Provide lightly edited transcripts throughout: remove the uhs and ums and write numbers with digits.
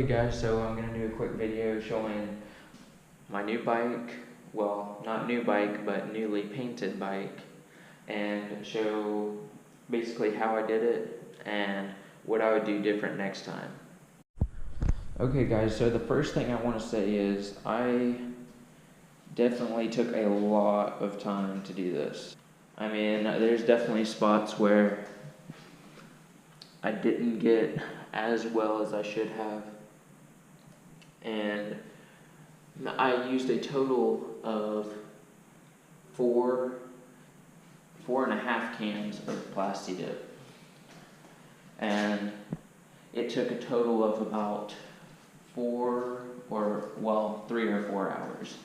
Okay guys, so I'm going to do a quick video showing my new bike, well, not new bike, but newly painted bike, and show basically how I did it and what I would do different next time. Okay guys, so the first thing I want to say is I definitely took a lot of time to do this. I mean, there's definitely spots where I didn't get as well as I should have, and I used a total of four and a half cans of Plasti dip, and it took a total of about 3 or 4 hours.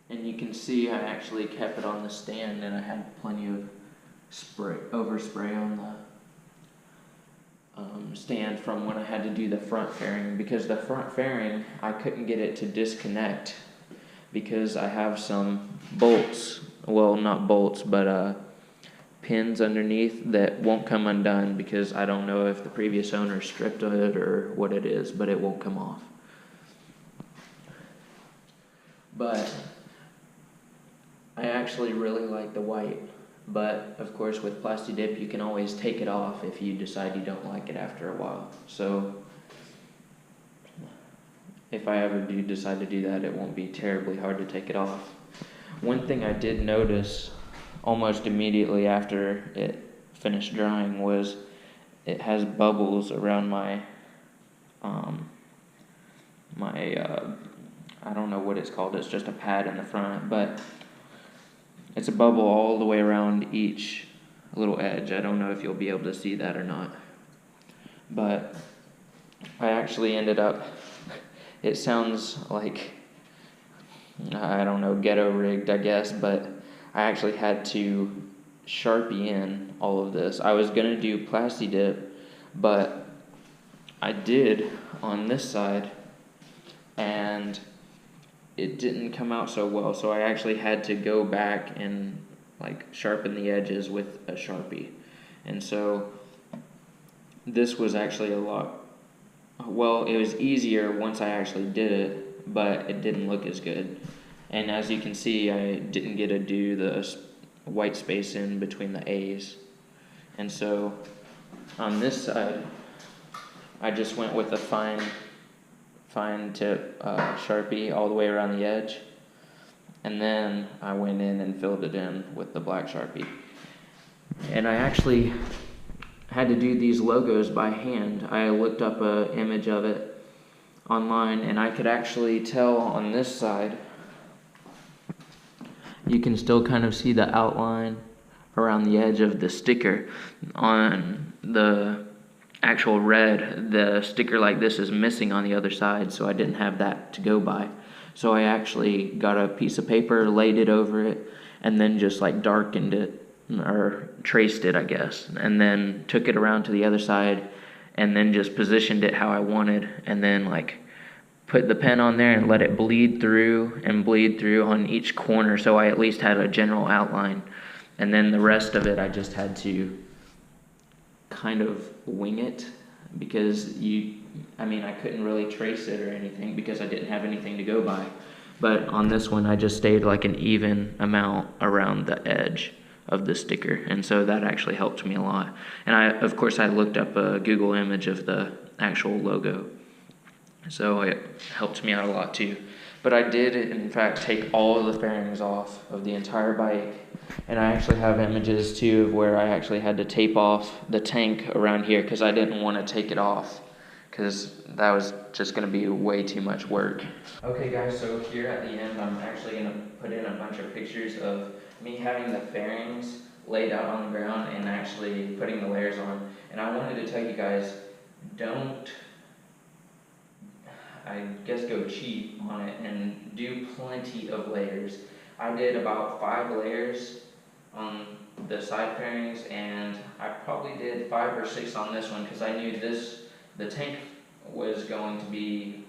And you can see I actually kept it on the stand, and I had plenty of overspray on the stand from when I had to do the front fairing, because the front fairing I couldn't get it to disconnect because I have some bolts, well, not bolts, but pins underneath that won't come undone, because I don't know if the previous owner stripped it or what it is, but it won't come off. But I actually really like the white, but of course with Plasti dip you can always take it off if you decide you don't like it after a while. So if I ever do decide to do that, it won't be terribly hard to take it off. One thing I did notice almost immediately after it finished drying was it has bubbles around my I don't know what it's called, it's just a pad in the front, but it's a bubble all the way around each little edge. I don't know if you'll be able to see that or not, but I actually ended up, it sounds like, I don't know, ghetto rigged, I guess, but I actually had to Sharpie in all of this. I was going to do Plasti dip, but I did on this side, and it didn't come out so well, so I actually had to go back and like sharpen the edges with a Sharpie. And so this was actually it was easier once I actually did it, but it didn't look as good. And as you can see, I didn't get to do the white space in between the A's. And so on this side, I just went with a fine tip Sharpie all the way around the edge, and then I went in and filled it in with the black Sharpie. And I actually had to do these logos by hand. I looked up an image of it online, and I could actually tell on this side, you can still kind of see the outline around the edge of the sticker. On the actual red, the sticker like this is missing on the other side, so I didn't have that to go by. So I actually got a piece of paper, laid it over it, and then just like darkened it, or traced it, I guess, and then took it around to the other side, and then just positioned it how I wanted, and then like put the pen on there and let it bleed through on each corner, so I at least had a general outline. And then the rest of it I just had to kind of wing it, because I couldn't really trace it or anything because I didn't have anything to go by. But on this one, I just stayed like an even amount around the edge of the sticker, and so that actually helped me a lot. And of course I looked up a Google image of the actual logo, so it helped me out a lot too. But I did, in fact, take all of the fairings off of the entire bike, and I actually have images too of where I actually had to tape off the tank around here because I didn't want to take it off, because that was just going to be way too much work. Okay guys, so here at the end I'm actually going to put in a bunch of pictures of me having the fairings laid out on the ground and actually putting the layers on. And I wanted to tell you guys, don't, I guess, go cheap on it and do plenty of layers. I did about 5 layers on the side fairings, and I probably did 5 or 6 on this one, because I knew the tank was going to be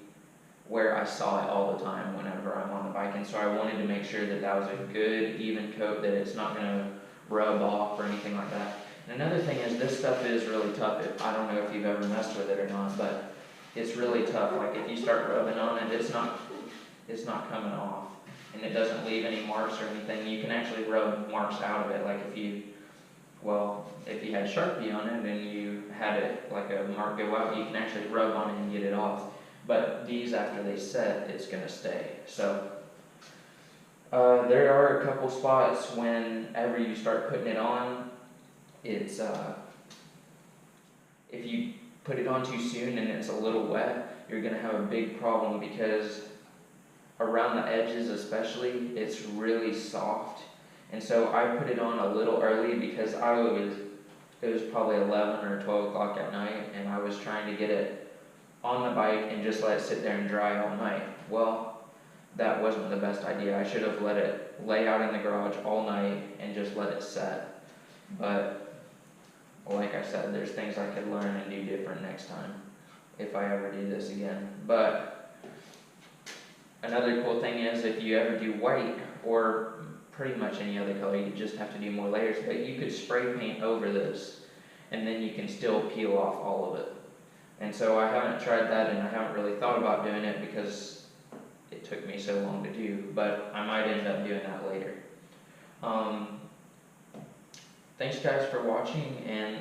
where I saw it all the time whenever I'm on the bike, and so I wanted to make sure that that was a good even coat, that it's not going to rub off or anything like that. And another thing is, this stuff is really tough. I don't know if you've ever messed with it or not, but it's really tough. Like if you start rubbing on it, it's not coming off, and it doesn't leave any marks or anything. You can actually rub marks out of it. Like if you had Sharpie on it and you had it like a mark go out, you can actually rub on it and get it off. But these, after they set, it's gonna stay. So there are a couple spots whenever you start putting it on, it's if you put it on too soon and it's a little wet, you're gonna have a big problem, because around the edges especially, it's really soft. And so I put it on a little early because it was probably 11 or 12 o'clock at night, and I was trying to get it on the bike and just let it sit there and dry all night. Well, that wasn't the best idea. I should have let it lay out in the garage all night and just let it set. But like I said, there's things I could learn and do different next time if I ever do this again. But another cool thing is, if you ever do white or pretty much any other color, you just have to do more layers, but you could spray paint over this and then you can still peel off all of it. And so I haven't tried that, and I haven't really thought about doing it because it took me so long to do, but I might end up doing that later. Thanks guys for watching, and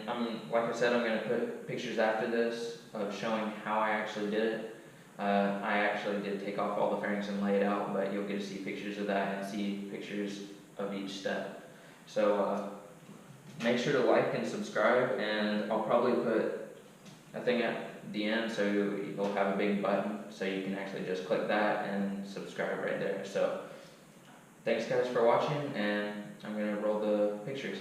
like I said, I'm going to put pictures after this of showing how I actually did it. I actually did take off all the fairings and lay it out, but you'll get to see pictures of that and see pictures of each step. So make sure to like and subscribe, and I'll probably put a thing at the end so you'll have a big button so you can actually just click that and subscribe right there. So thanks guys for watching, and I'm going to roll the pictures.